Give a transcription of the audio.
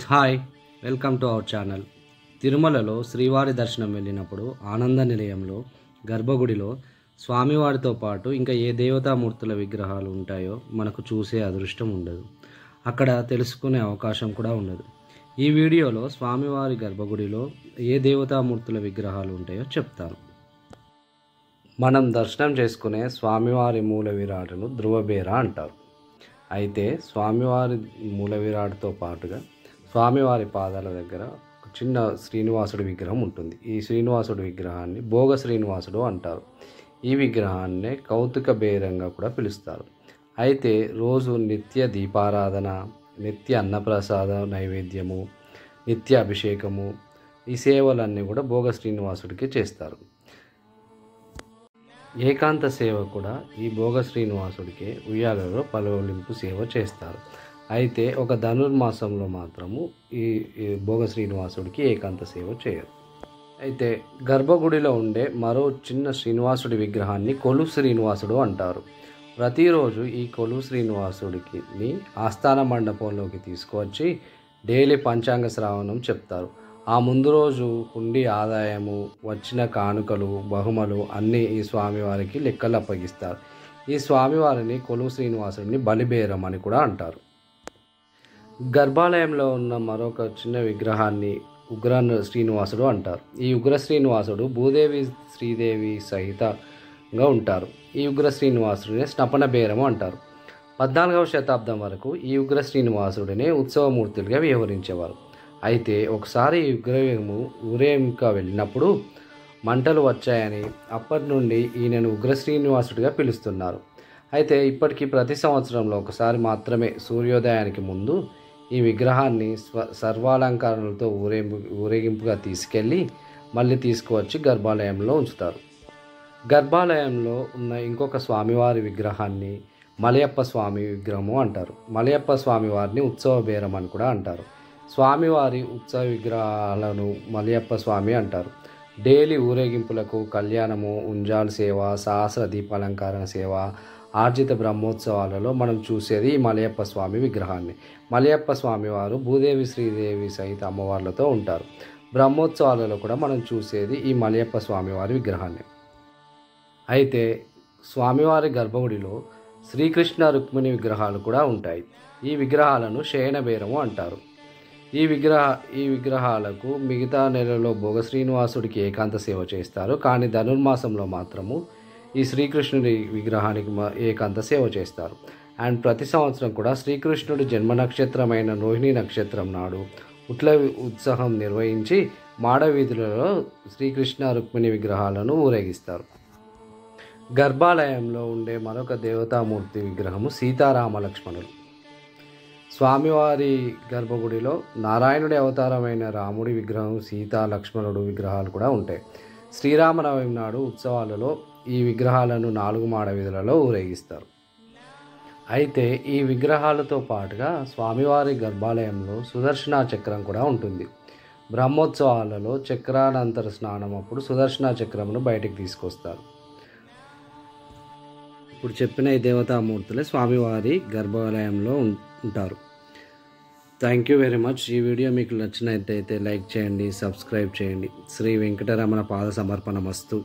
Hi, welcome to our channel. తిరుమలలో శ్రీవారి దర్శనం వెళ్ళినప్పుడు ఆనంద నిలయంలో గర్భగుడిలో స్వామివారితో పాటు ఇంకా ఏ దేవతామూర్తుల విగ్రహాలు ఉంటాయో మనకు చూసే అదృష్టం ఉండదు. అక్కడ తెలుసుకునే అవకాశం కూడా ఉండదు. ఈ వీడియోలో స్వామివారి గర్భగుడిలో ఏ దేవతామూర్తుల విగ్రహాలు ఉంటాయో చెప్తాను. మనం దర్శనం చేసుకునే స్వామివారి మూల విరాటును ధ్రువబేర అంటారు. అయితే స్వామివారి మూల విరాటుతో పాటుగా స్వామివారి పాదాల దగ్గర ఒక చిన్న శ్రీనివాసుడి విగ్రహం ఉంటుంది. ఈ శ్రీనివాసుడి విగ్రహాన్ని భోగ శ్రీనివాసుడు అంటారు. ఈ విగ్రహాన్నే కౌతుక బేరంగా కూడా పిలుస్తారు. అయితే రోజు నిత్య దీపారాధన, నిత్య అన్నప్రసాద నైవేద్యము, నిత్య అభిషేకము, ఈ సేవలన్నీ కూడా భోగ శ్రీనివాసుడికి చేస్తారు. ఏకాంత సేవ కూడా ఈ భోగ శ్రీనివాసుడికి ఉయ్యాలలో పలువలింపు సేవ చేస్తారు. అయితే ఒక ధనుర్మాసంలో మాత్రము ఈ భోగ శ్రీనివాసుడికి ఏకాంత సేవ చేయరు. అయితే గర్భగుడిలో ఉండే మరో చిన్న శ్రీనివాసుడి విగ్రహాన్ని కొలు శ్రీనివాసుడు అంటారు. ప్రతిరోజు ఈ కొలు శ్రీనివాసుడికి ఆస్థాన మండపంలోకి తీసుకువచ్చి డైలీ పంచాంగ శ్రావణం చెప్తారు. ఆ ముందు రోజు హుండీ ఆదాయము, వచ్చిన కానుకలు, బహుమలు అన్నీ ఈ స్వామివారికి లెక్కలు అప్పగిస్తారు. ఈ స్వామివారిని కొలువు శ్రీనివాసుడిని బలిబేరం అని కూడా అంటారు. గర్భాలయంలో ఉన్న మరొక చిన్న విగ్రహాన్ని ఉగ్ర శ్రీనివాసుడు అంటారు. ఈ ఉగ్ర శ్రీనివాసుడు భూదేవి శ్రీదేవి సహితంగా ఉంటారు. ఈ ఉగ్ర శ్రీనివాసుడిని స్నపన బేరము అంటారు. 14వ శతాబ్దం వరకు ఈ ఉగ్ర శ్రీనివాసుడిని ఉత్సవమూర్తులుగా వ్యవహరించేవారు. అయితే ఒకసారి ఈ విగ్రహము ఊరేగింపుగా వెళ్ళినప్పుడు మంటలు వచ్చాయని అప్పటి నుండి ఈయనను ఉగ్ర శ్రీనివాసుడిగా పిలుస్తున్నారు. అయితే ఇప్పటికీ ప్రతి సంవత్సరంలో ఒకసారి మాత్రమే సూర్యోదయానికి ముందు ఈ విగ్రహాన్ని సర్వాలంకరణలతో ఊరేగింపుగా తీసుకెళ్ళి మళ్ళీ తీసుకువచ్చి గర్భాలయంలో ఉంచుతారు. గర్భాలయంలో ఉన్న ఇంకొక స్వామివారి విగ్రహాన్ని మలయప్ప స్వామి విగ్రహము అంటారు. మలయప్ప స్వామివారిని ఉత్సవ బేరం అని కూడా అంటారు. స్వామివారి ఉత్సవ విగ్రహాలను మలయప్ప స్వామి అంటారు. డైలీ ఊరేగింపులకు, కళ్యాణము, ఉంజాల్ సేవ, సహస్ర దీపాలంకరణ సేవ, ఆర్జిత బ్రహ్మోత్సవాలలో మనం చూసేది ఈ మలయప్ప స్వామి విగ్రహాన్ని. మలయప్ప స్వామివారు భూదేవి శ్రీదేవి సహిత అమ్మవార్లతో ఉంటారు. బ్రహ్మోత్సవాలలో కూడా మనం చూసేది ఈ మలయప్ప స్వామివారి విగ్రహాన్ని. అయితే స్వామివారి గర్భగుడిలో శ్రీకృష్ణ రుక్మిణి విగ్రహాలు కూడా ఉంటాయి. ఈ విగ్రహాలను శయన బేరము అంటారు. ఈ విగ్రహాలకు మిగతా నెలలో భోగ శ్రీనివాసుడికి ఏకాంత సేవ చేస్తారు. కానీ ధనుర్మాసంలో మాత్రము ఈ శ్రీకృష్ణుడి విగ్రహానికి ఏకాంత సేవ చేస్తారు. అండ్ ప్రతి సంవత్సరం కూడా శ్రీకృష్ణుడి జన్మ నక్షత్రమైన రోహిణి నక్షత్రం నాడు ఉట్ల ఉత్సవం నిర్వహించి మాడవీధులలో శ్రీకృష్ణ రుక్మిణి విగ్రహాలను ఊరేగిస్తారు. గర్భాలయంలో ఉండే మరొక దేవతామూర్తి విగ్రహము సీతారామ లక్ష్మణులు. స్వామివారి గర్భగుడిలో నారాయణుడి అవతారమైన రాముడి విగ్రహం, సీతా లక్ష్మణుడు విగ్రహాలు కూడా ఉంటాయి. శ్రీరామనవమి నాడు ఉత్సవాలలో ఈ విగ్రహాలను 4 మాడవీధులలో ఊరేగిస్తారు. అయితే ఈ విగ్రహాలతో పాటుగా స్వామివారి గర్భాలయంలో సుదర్శన చక్రం కూడా ఉంటుంది. బ్రహ్మోత్సవాలలో చక్రానంతర స్నానం అప్పుడు సుదర్శన చక్రమును బయటికి తీసుకొస్తారు. ఇప్పుడు చెప్పిన ఈ దేవతామూర్తులే స్వామివారి గర్భాలయంలో ఉంటారు. Thank you very much. ఈ వీడియో మీకు నచ్చినట్టయితే లైక్ చేయండి, సబ్స్క్రైబ్ చేయండి. శ్రీ వెంకటరమణ పాద సమర్పణమస్తు.